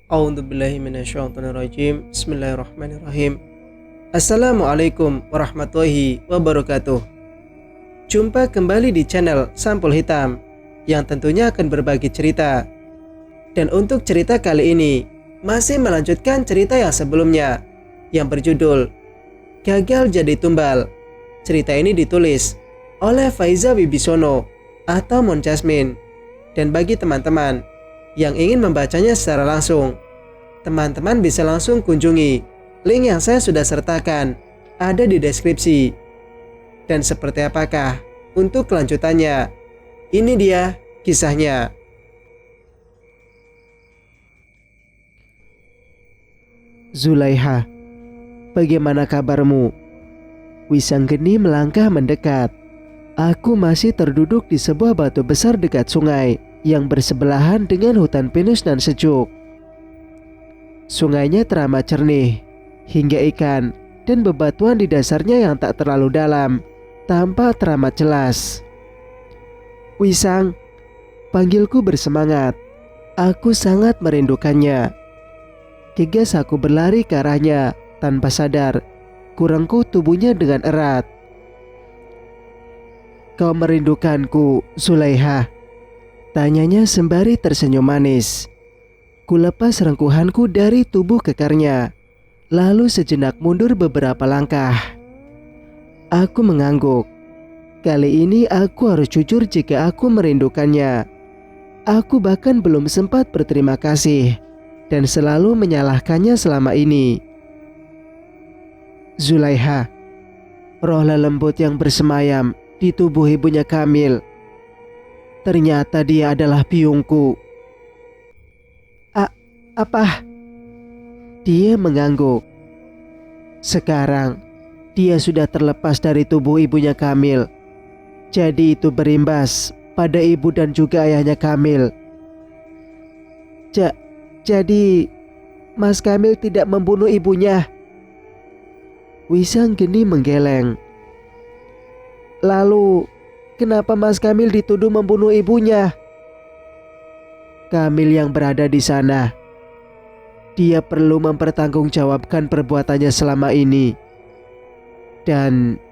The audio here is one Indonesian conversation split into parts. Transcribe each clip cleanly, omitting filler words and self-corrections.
A'udzubillahi minasyaitonirrajim. Bismillahirrahmanirrahim. Assalamualaikum warahmatullahi wabarakatuh. Jumpa kembali di channel Sampul Hitam yang tentunya akan berbagi cerita. Dan untuk cerita kali ini masih melanjutkan cerita yang sebelumnya yang berjudul Gagal Jadi Tumbal. Cerita ini ditulis oleh Faiza Wibisono atau Mon Jasmine. Dan bagi teman-teman yang ingin membacanya secara langsung, teman-teman bisa langsung kunjungi link yang saya sudah sertakan ada di deskripsi. Dan seperti apakah untuk kelanjutannya? Ini dia kisahnya. Zulaiha, bagaimana kabarmu? Wisanggeni melangkah mendekat. Aku masih terduduk di sebuah batu besar dekat sungai yang bersebelahan dengan hutan pinus dan sejuk. Sungainya teramat jernih, hingga ikan dan bebatuan di dasarnya yang tak terlalu dalam tampak teramat jelas. Wisang, panggilku bersemangat. Aku sangat merindukannya. Gegas aku berlari ke arahnya tanpa sadar. Kurangku tubuhnya dengan erat. Kau merindukanku, Zulaiha? Tanyanya sembari tersenyum manis. Kulepas rengkuhanku dari tubuh kekarnya, lalu sejenak mundur beberapa langkah. Aku mengangguk. Kali ini aku harus jujur jika aku merindukannya. Aku bahkan belum sempat berterima kasih dan selalu menyalahkannya selama ini. Zulaiha, roh lembut yang bersemayam di tubuh ibunya Kamil. Ternyata dia adalah biungku. Apa? Dia mengangguk. Sekarang dia sudah terlepas dari tubuh ibunya Kamil. Jadi itu berimbas pada ibu dan juga ayahnya Kamil. Jadi Mas Kamil tidak membunuh ibunya? Wisanggeni menggeleng. Lalu, kenapa Mas Kamil dituduh membunuh ibunya? Kamil yang berada di sana. Dia perlu mempertanggungjawabkan perbuatannya selama ini. Dan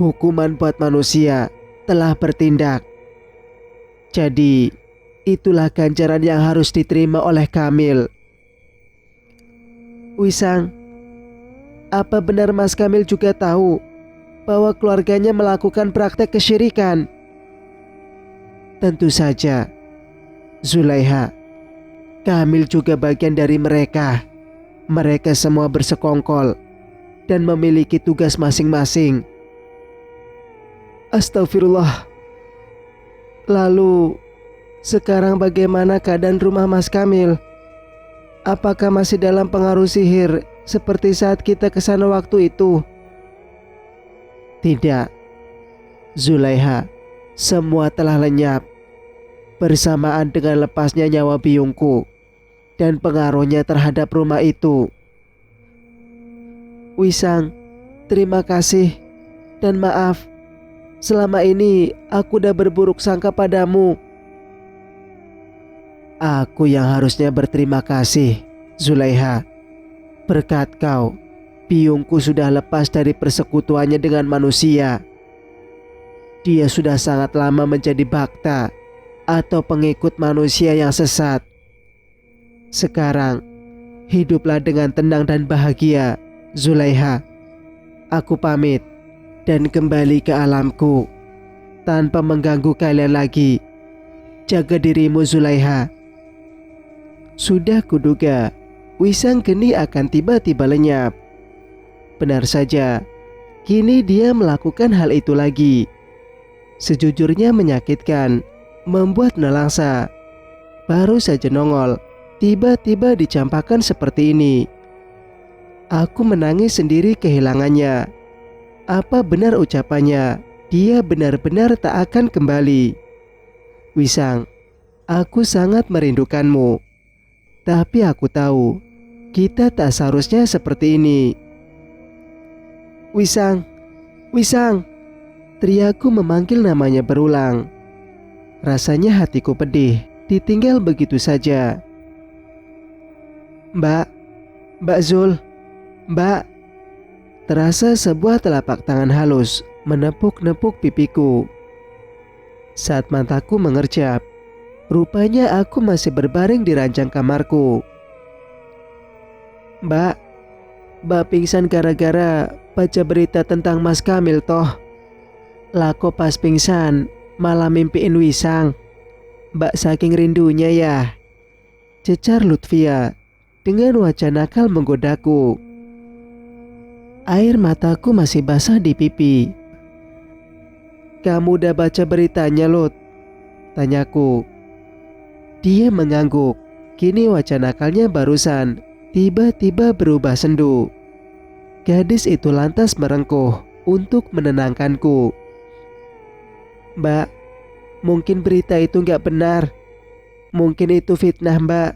hukuman buat manusia telah bertindak. Jadi, itulah ganjaran yang harus diterima oleh Kamil. Wisang, apa benar Mas Kamil juga tahu bahwa keluarganya melakukan praktek kesyirikan? Tentu saja, Zulaiha. Kamil juga bagian dari mereka. Mereka semua bersekongkol dan memiliki tugas masing-masing. Astagfirullah. Lalu, sekarang bagaimana keadaan rumah Mas Kamil? Apakah masih dalam pengaruh sihir seperti saat kita ke sana waktu itu? Tidak, Zulaiha. Semua telah lenyap bersamaan dengan lepasnya nyawa biungku dan pengaruhnya terhadap rumah itu. Wisang, terima kasih dan maaf. Selama ini aku udah berburuk sangka padamu. Aku yang harusnya berterima kasih, Zulaiha. Berkat kau, biungku sudah lepas dari persekutuannya dengan manusia. Dia sudah sangat lama menjadi bhakta atau pengikut manusia yang sesat. Sekarang, hiduplah dengan tenang dan bahagia, Zulaiha. Aku pamit dan kembali ke alamku tanpa mengganggu kalian lagi. Jaga dirimu, Zulaiha. Sudah kuduga Wisanggeni akan tiba-tiba lenyap. Benar saja, kini dia melakukan hal itu lagi. Sejujurnya menyakitkan, membuat nelangsa. Baru saja nongol, tiba-tiba dicampakkan seperti ini. Aku menangis sendiri kehilangannya. Apa benar ucapannya? Dia benar-benar tak akan kembali. Wisang, aku sangat merindukanmu. Tapi aku tahu, kita tak seharusnya seperti ini. Wisang, Wisang, teriakku memanggil namanya berulang. Rasanya hatiku pedih, ditinggal begitu saja. Mbak, Mbak Zul, Mbak. Terasa sebuah telapak tangan halus menepuk-nepuk pipiku. Saat mataku mengerjap, rupanya aku masih berbaring di ranjang kamarku. Mbak pingsan gara-gara baca berita tentang Mas Kamil toh. Lako pas pingsan malah mimpiin Wisang. Mbak saking rindunya ya, cecar Lutfia dengan wajah nakal menggodaku. Air mataku masih basah di pipi. Kamu udah baca beritanya, Lut? Tanyaku. Dia mengangguk. Kini wajah nakalnya barusan tiba-tiba berubah sendu. Gadis itu lantas merengkuh untuk menenangkanku. Mbak, mungkin berita itu gak benar. Mungkin itu fitnah, Mbak.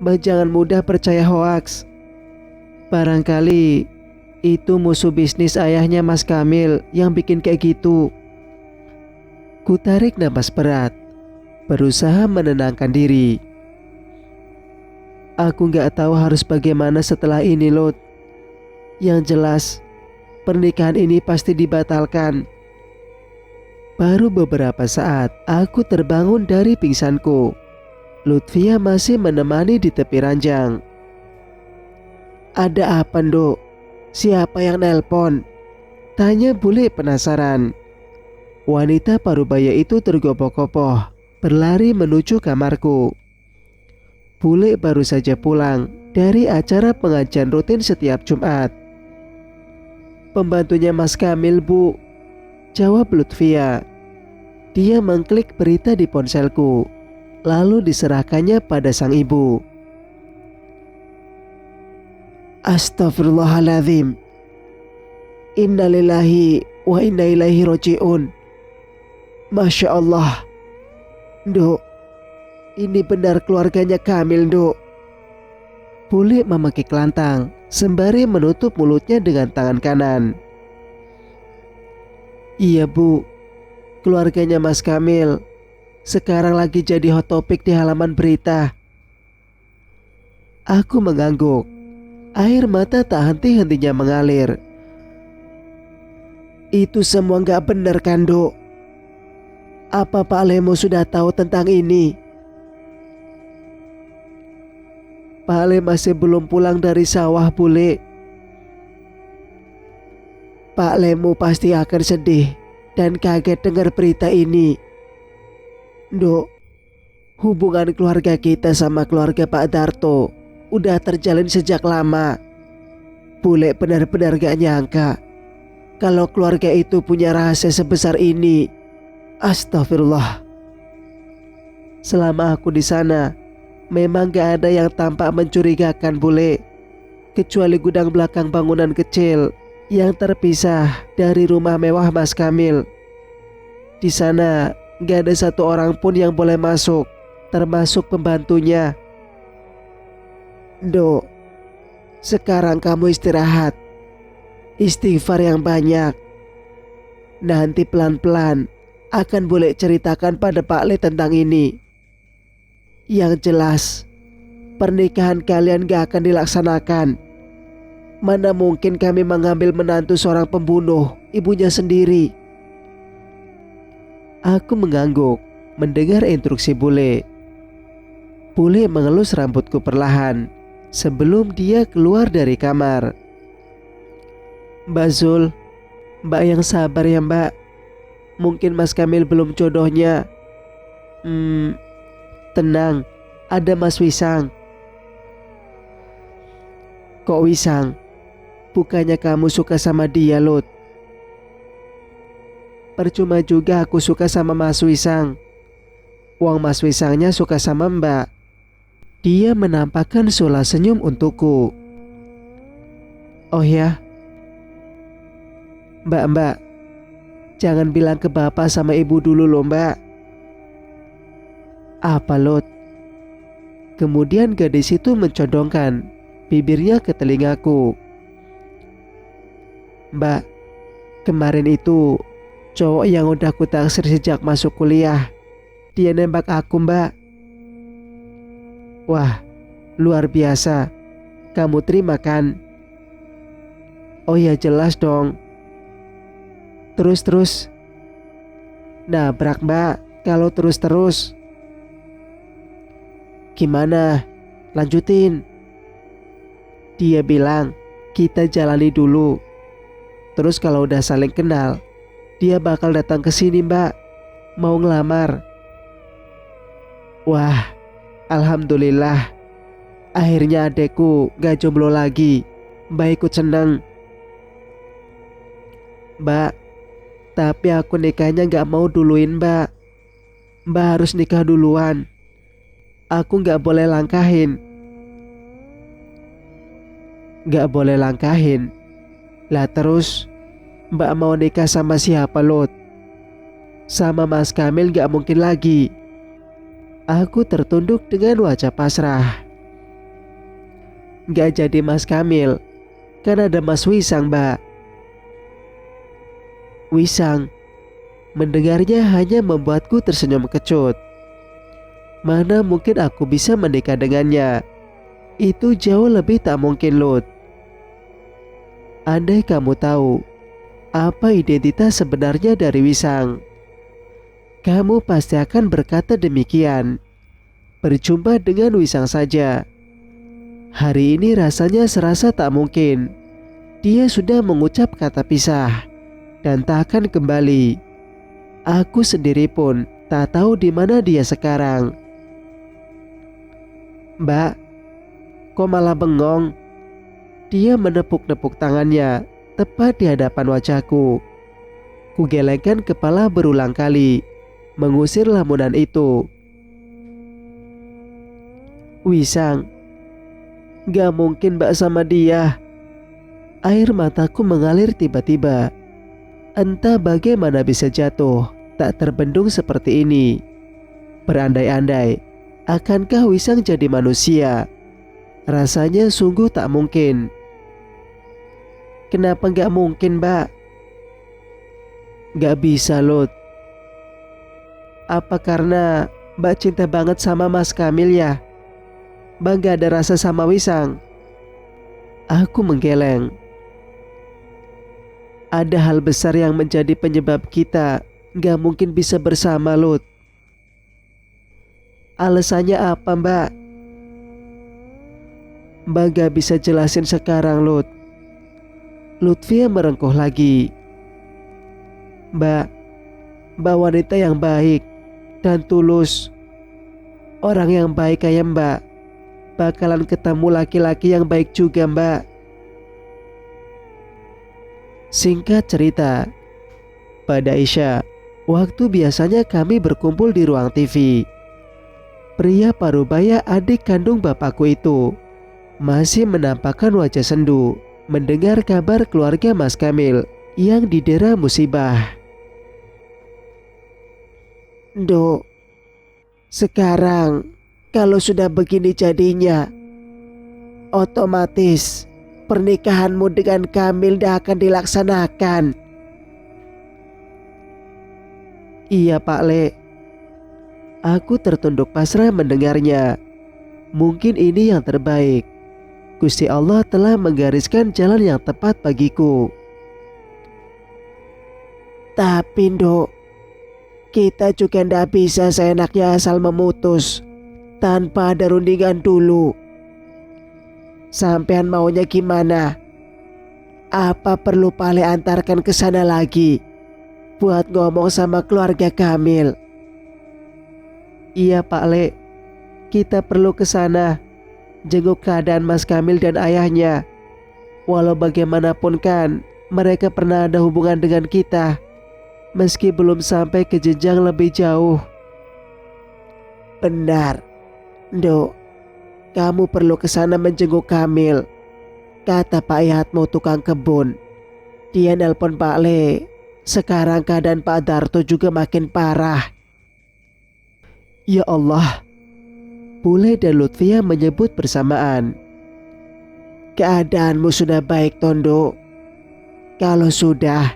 Mbak jangan mudah percaya hoaks. Barangkali itu musuh bisnis ayahnya Mas Kamil yang bikin kayak gitu. Ku tarik napas berat, berusaha menenangkan diri. Aku gak tahu harus bagaimana setelah ini, Lot. Yang jelas, pernikahan ini pasti dibatalkan. Baru beberapa saat aku terbangun dari pingsanku. Lutfia masih menemani di tepi ranjang. Ada apa, Nduk? Siapa yang nelpon? Tanya bule penasaran. Wanita parubaya itu tergopoh-gopoh, berlari menuju kamarku. Bule baru saja pulang dari acara pengajian rutin setiap Jumat. Pembantunya Mas Kamil, Bu, jawab Lutfia. Dia mengklik berita di ponselku, lalu diserahkannya pada sang ibu. Astagfirullahaladzim. Innalillahi wa inna ilaihi roji'un. Masya Allah. Nduk, ini benar keluarganya Kamil, Nduk. Bule memakik lantang sembari menutup mulutnya dengan tangan kanan. Iya, Bu, keluarganya Mas Kamil sekarang lagi jadi hot topic di halaman berita. Aku mengangguk. Air mata tak henti-hentinya mengalir. Itu semua gak benar kan, Dok? Apa Pak Lemo sudah tahu tentang ini? Pak Le masih belum pulang dari sawah, Bule. Pak Lemo pasti akan sedih dan kaget dengar berita ini. Dok, hubungan keluarga kita sama keluarga Pak Darto udah terjalin sejak lama. Bule benar-benar gak nyangka kalau keluarga itu punya rahasia sebesar ini. Astagfirullah. Selama aku di sana, memang gak ada yang tampak mencurigakan, Bule, kecuali gudang belakang bangunan kecil yang terpisah dari rumah mewah Mas Kamil. Di sana gak ada satu orang pun yang boleh masuk, termasuk pembantunya. Dok, sekarang kamu istirahat. Istighfar yang banyak. Nanti pelan-pelan akan boleh ceritakan pada Pak Le tentang ini. Yang jelas, pernikahan kalian gak akan dilaksanakan. Mana mungkin kami mengambil menantu seorang pembunuh ibunya sendiri. Aku mengangguk mendengar instruksi Bule. Bule mengelus rambutku perlahan sebelum dia keluar dari kamar. Mbak Zul, Mbak yang sabar ya, Mbak. Mungkin Mas Kamil belum jodohnya. Tenang, ada Mas Wisang. Kok Wisang? Bukannya kamu suka sama dia, Lut? Percuma juga aku suka sama Mas Wisang. Wong Mas Wisangnya suka sama Mbak. Dia menampakkan sula senyum untukku. Oh ya, Mbak, jangan bilang ke bapak sama ibu dulu loh, Mbak. Apa, Lot? Kemudian gadis itu mencondongkan bibirnya ke telingaku. Mbak, kemarin itu cowok yang udah aku taksir sejak masuk kuliah. Dia nembak aku, Mbak. Wah, Luar biasa. Kamu terima kan? Oh ya jelas dong. Terus. Nabrak mbak, kalau terus. Gimana? Lanjutin. Dia bilang, kita jalani dulu. Terus kalau udah saling kenal, dia bakal datang ke sini mbak, mau ngelamar. Wah, alhamdulillah. Akhirnya adekku gak jomblo lagi. Mbak ikut seneng. Mbak, tapi aku nikahnya gak mau duluin mbak. Mbak harus nikah duluan. Aku gak boleh langkahin. Gak boleh langkahin? Lah terus, mbak mau nikah sama siapa Lot? Sama Mas Kamil gak mungkin lagi. Aku tertunduk dengan wajah pasrah. Gak jadi Mas Kamil, kan ada Mas Wisang mbak. Wisang. Mendengarnya hanya membuatku tersenyum kecut. Mana mungkin aku bisa menikah dengannya? Itu jauh lebih tak mungkin Lot. Andai kamu tahu apa identitas sebenarnya dari Wisang, kamu pasti akan berkata demikian. Berjumpa dengan Wisang saja, hari ini rasanya serasa tak mungkin. Dia sudah mengucap kata pisah dan tak akan kembali. Aku sendiri pun tak tahu di mana dia sekarang. Mbak, kok malah bengong? Dia menepuk-nepuk tangannya tepat di hadapan wajahku. Kugelengkan kepala berulang kali, mengusir lamunan itu. Wisang, gak mungkin mbak sama dia. Air mataku mengalir tiba-tiba. Entah bagaimana bisa jatuh, tak terbendung seperti ini. Berandai-andai, akankah Wisang jadi manusia? Rasanya sungguh tak mungkin. Kenapa gak mungkin mbak? Gak bisa Lot. Apa karena mbak cinta banget sama Mas Kamil ya? Mbak gak ada rasa sama Wisang? Aku menggeleng. Ada hal besar yang menjadi penyebab kita gak mungkin bisa bersama Lot. Alasannya apa mbak? Mbak gak bisa jelasin sekarang Lot. Lutfia merengkuh lagi. Mbak wanita yang baik dan tulus. Orang yang baik kayak mbak bakalan ketemu laki-laki yang baik juga mbak. Singkat cerita, pada Isya, waktu biasanya kami berkumpul di ruang TV, pria parubaya adik kandung bapakku itu masih menampakkan wajah sendu mendengar kabar keluarga Mas Kamil yang didera musibah. Dok, sekarang kalau sudah begini jadinya, otomatis pernikahanmu dengan Kamil tidak akan dilaksanakan. Iya Pak Le. Aku tertunduk pasrah mendengarnya. Mungkin ini yang terbaik. Gusti Allah telah menggariskan jalan yang tepat bagiku. Tapi Dok, kita juga tidak bisa seenaknya asal memutus tanpa ada rundingan dulu. Sampean maunya gimana? Apa perlu Pak Le antarkan ke sana lagi buat ngomong sama keluarga Kamil? Iya Pak Le, kita perlu ke sana jenguk keadaan Mas Kamil dan ayahnya. Walau bagaimanapun kan mereka pernah ada hubungan dengan kita, meski belum sampai ke jenjang lebih jauh. Benar, Dok. Kamu perlu ke sana menjenguk Kamil. Kata Pak Yatmo tukang kebun. Dia nelpon Pak Le. Sekarang keadaan Pak Darto juga makin parah. Ya Allah. Bule dan Lutfia menyebut bersamaan. Keadaanmu sudah baik Tondo. Kalau sudah,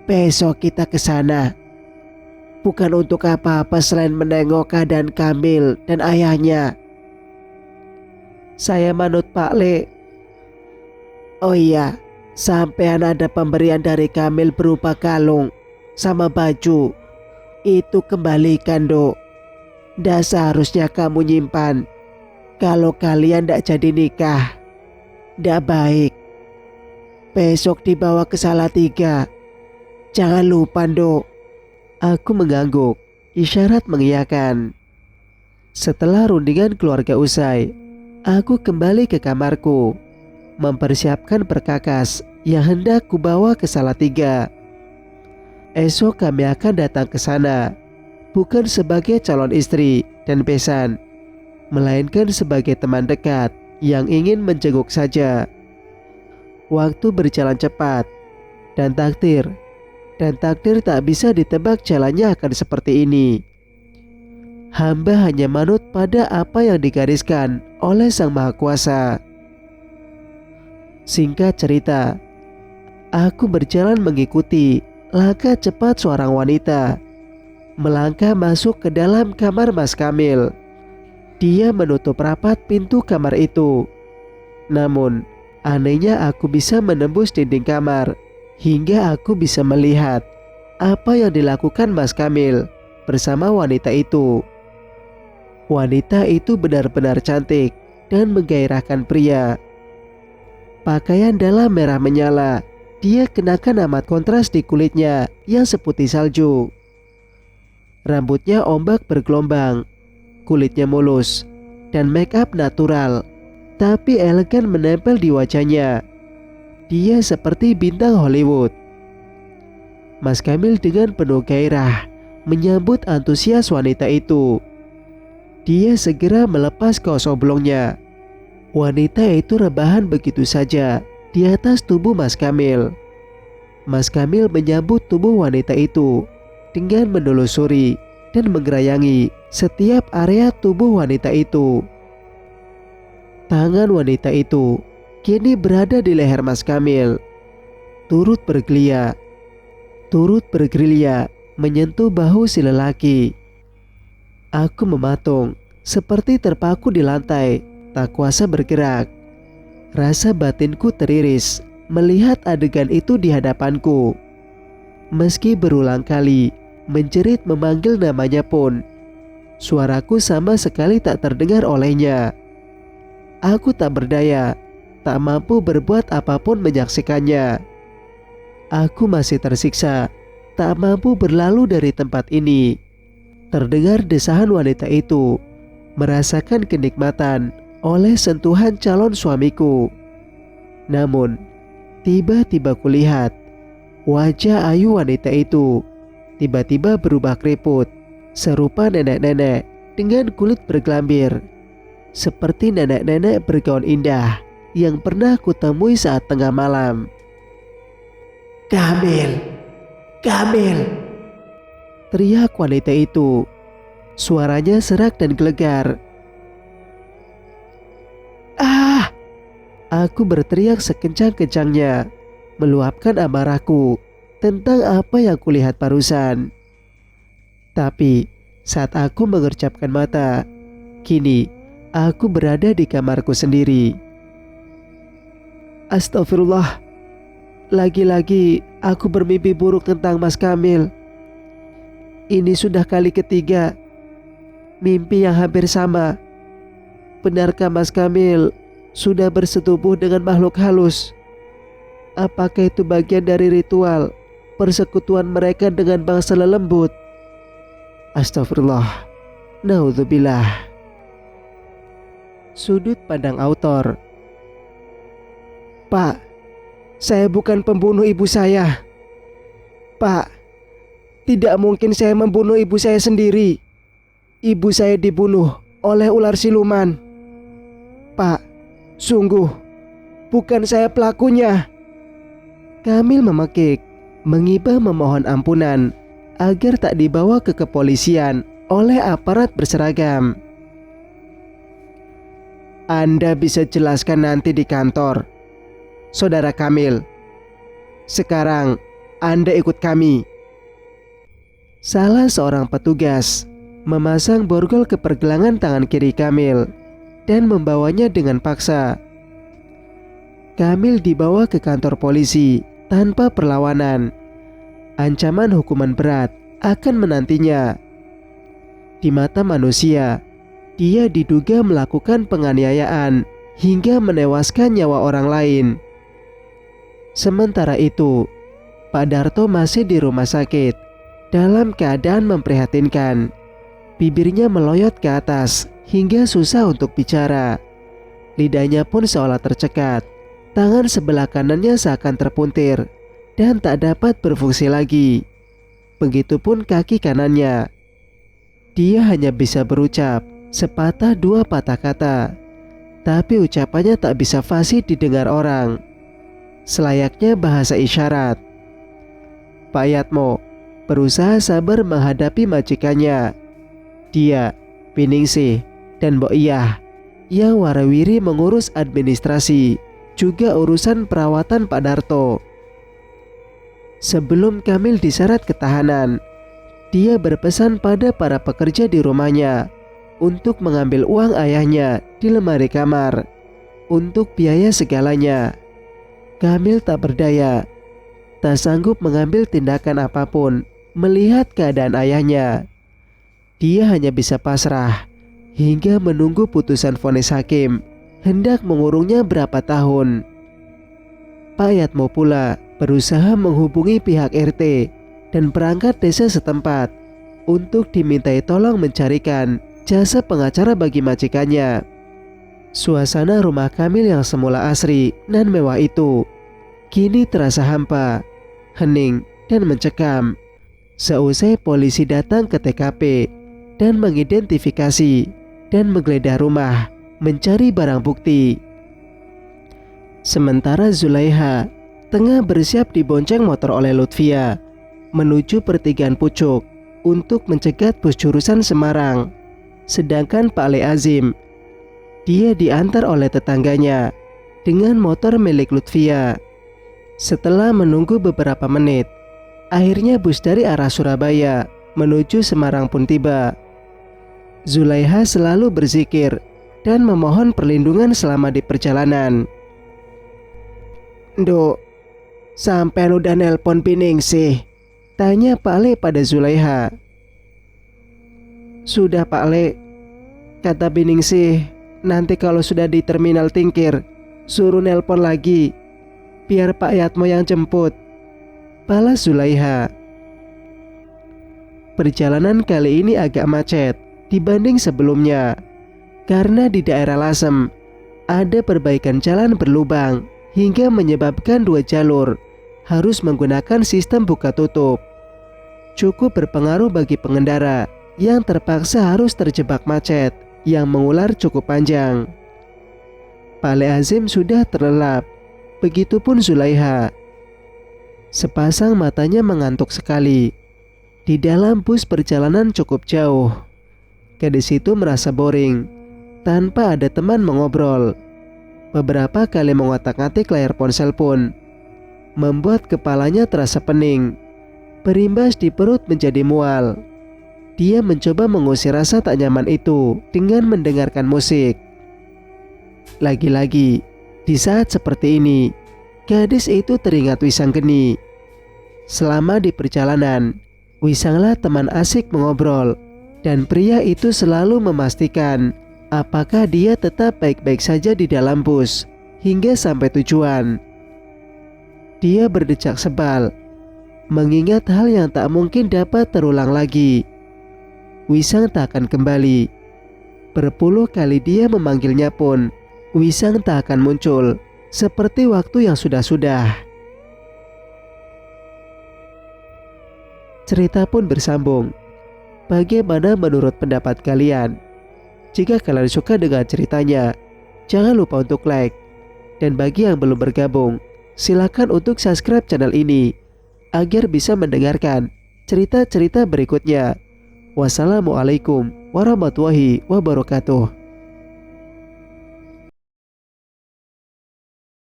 besok kita ke sana. Bukan untuk apa-apa selain menengok keadaan Kamil dan ayahnya. Saya manut Pak Le. Oh iya, sampean ada pemberian dari Kamil berupa kalung sama baju. Itu kembalikan, Dok. Ndak seharusnya kamu nyimpan. Kalau kalian ndak jadi nikah, ndak baik. Besok dibawa ke Salatiga. Jangan lupa, Dok. Aku mengangguk, isyarat mengiyakan. Setelah rundingan keluarga usai, aku kembali ke kamarku, mempersiapkan perkakas yang hendak kubawa ke Salatiga. Esok kami akan datang ke sana, bukan sebagai calon istri dan besan, melainkan sebagai teman dekat yang ingin menjenguk saja. Waktu berjalan cepat, dan takdir tak bisa ditebak jalannya akan seperti ini. Hamba hanya manut pada apa yang digariskan oleh Sang Maha Kuasa. Singkat cerita, aku berjalan mengikuti langkah cepat seorang wanita melangkah masuk ke dalam kamar Mas Kamil. Dia menutup rapat pintu kamar itu. Namun, anehnya aku bisa menembus dinding kamar hingga aku bisa melihat apa yang dilakukan Mas Kamil bersama wanita itu. Wanita itu benar-benar cantik dan menggairahkan pria. Pakaian dalam merah menyala, dia kenakan amat kontras di kulitnya yang seputih salju. Rambutnya ombak bergelombang, kulitnya mulus, dan make up natural, tapi elegan menempel di wajahnya. Dia seperti bintang Hollywood. Mas Kamil dengan penuh gairah menyambut antusias wanita itu. Dia segera melepas kaos oblongnya. Wanita itu rebahan begitu saja di atas tubuh Mas Kamil. Mas Kamil menyambut tubuh wanita itu dengan menelusuri dan menggerayangi setiap area tubuh wanita itu. Tangan wanita itu kini berada di leher Mas Kamil, turut bergerilya menyentuh bahu si lelaki. Aku mematung, seperti terpaku di lantai, tak kuasa bergerak. Rasa batinku teriris melihat adegan itu di hadapanku. Meski berulang kali menjerit memanggil namanya pun, suaraku sama sekali tak terdengar olehnya. Aku tak berdaya, tak mampu berbuat apapun menyaksikannya. Aku masih tersiksa, tak mampu berlalu dari tempat ini. Terdengar desahan wanita itu, merasakan kenikmatan oleh sentuhan calon suamiku. Namun, tiba-tiba kulihat wajah ayu wanita itu tiba-tiba berubah keriput, serupa nenek-nenek dengan kulit bergelambir, seperti nenek-nenek bergaun indah yang pernah kutemui saat tengah malam. Kamil, Kamil! Teriak wanita itu. Suaranya serak dan gelegar. Ah! Aku berteriak sekencang-kencangnya, meluapkan amarahku tentang apa yang kulihat barusan. Tapi saat aku mengercapkan mata, kini aku berada di kamarku sendiri. Astagfirullah. Lagi-lagi aku bermimpi buruk tentang Mas Kamil. Ini sudah kali ketiga. Mimpi yang hampir sama. Benarkah Mas Kamil sudah bersetubuh dengan makhluk halus? Apakah itu bagian dari ritual persekutuan mereka dengan bangsa lelembut? Astagfirullah. Naudzubillah. Sudut pandang autor. Pak, saya bukan pembunuh ibu saya. Pak, tidak mungkin saya membunuh ibu saya sendiri. Ibu saya dibunuh oleh ular siluman. Pak, sungguh bukan saya pelakunya. Kamil memekik, mengibah memohon ampunan agar tak dibawa ke kepolisian oleh aparat berseragam. Anda bisa jelaskan nanti di kantor, Saudara Kamil. Sekarang Anda ikut kami. Salah seorang petugas memasang borgol ke pergelangan tangan kiri Kamil dan membawanya dengan paksa. Kamil dibawa ke kantor polisi tanpa perlawanan. Ancaman hukuman berat akan menantinya. Di mata manusia, dia diduga melakukan penganiayaan hingga menewaskan nyawa orang lain. Sementara itu, Pak Darto masih di rumah sakit dalam keadaan memprihatinkan. Bibirnya meloyot ke atas hingga susah untuk bicara. Lidahnya pun seolah tercekat. Tangan sebelah kanannya seakan terpuntir dan tak dapat berfungsi lagi. Begitupun kaki kanannya. Dia hanya bisa berucap sepatah dua patah kata, tapi ucapannya tak bisa fasih didengar orang. Selayaknya bahasa isyarat. Pak Yatmo berusaha sabar menghadapi majikannya. Dia, Piningsih, dan Mbok Iyah yang warawiri mengurus administrasi, juga urusan perawatan Pak Darto. Sebelum Kamil diseret ke tahanan, dia berpesan pada para pekerja di rumahnya untuk mengambil uang ayahnya di lemari kamar untuk biaya segalanya. Kamil tak berdaya, tak sanggup mengambil tindakan apapun melihat keadaan ayahnya. Dia hanya bisa pasrah hingga menunggu putusan vonis hakim hendak mengurungnya berapa tahun. Pak Yatmo pula berusaha menghubungi pihak RT dan perangkat desa setempat untuk dimintai tolong mencarikan jasa pengacara bagi majikannya. Suasana rumah Kamil yang semula asri dan mewah itu kini terasa hampa, hening, dan mencekam. Seusai polisi datang ke TKP dan mengidentifikasi dan menggeledah rumah mencari barang bukti. Sementara Zulaiha tengah bersiap dibonceng motor oleh Lutfia menuju pertigaan Pucuk untuk mencegat bus jurusan Semarang. Sedangkan Pak Le Azim, dia diantar oleh tetangganya dengan motor milik Lutfia. Setelah menunggu beberapa menit, akhirnya bus dari arah Surabaya menuju Semarang pun tiba. Zulaiha selalu berzikir dan memohon perlindungan selama di perjalanan. "Nduk, sampean udah nelpon Piningsih?" tanya Pak Le pada Zulaiha. "Sudah Pak Le, kata Piningsih nanti kalau sudah di terminal Tingkir suruh nelpon lagi, biar Pak Yatmo yang jemput," balas Zulaiha. Perjalanan kali ini agak macet dibanding sebelumnya, karena di daerah Lasem ada perbaikan jalan berlubang hingga menyebabkan dua jalur harus menggunakan sistem buka tutup. Cukup berpengaruh bagi pengendara yang terpaksa harus terjebak macet yang mengular cukup panjang. Pak Le Azim sudah terlelap, begitupun Zulaiha. Sepasang matanya mengantuk sekali. Di dalam bus perjalanan cukup jauh. Gadis itu merasa boring tanpa ada teman mengobrol. Beberapa kali mengotak-atik layar ponsel pun membuat kepalanya terasa pening. Berimbas di perut menjadi mual. Dia mencoba mengusir rasa tak nyaman itu dengan mendengarkan musik. Lagi-lagi, di saat seperti ini, gadis itu teringat Wisanggeni. Selama di perjalanan, Wisanglah teman asik mengobrol, dan pria itu selalu memastikan apakah dia tetap baik-baik saja di dalam bus hingga sampai tujuan. Dia berdecak sebal, mengingat hal yang tak mungkin dapat terulang lagi. Wisang tak akan kembali. Berpuluh kali dia memanggilnya pun, Wisang tak akan muncul, seperti waktu yang sudah-sudah. Cerita pun bersambung. Bagaimana menurut pendapat kalian? Jika kalian suka dengan ceritanya, jangan lupa untuk like. Dan bagi yang belum bergabung, silakan untuk subscribe channel ini agar bisa mendengarkan cerita-cerita berikutnya. Wassalamualaikum warahmatullahi wabarakatuh.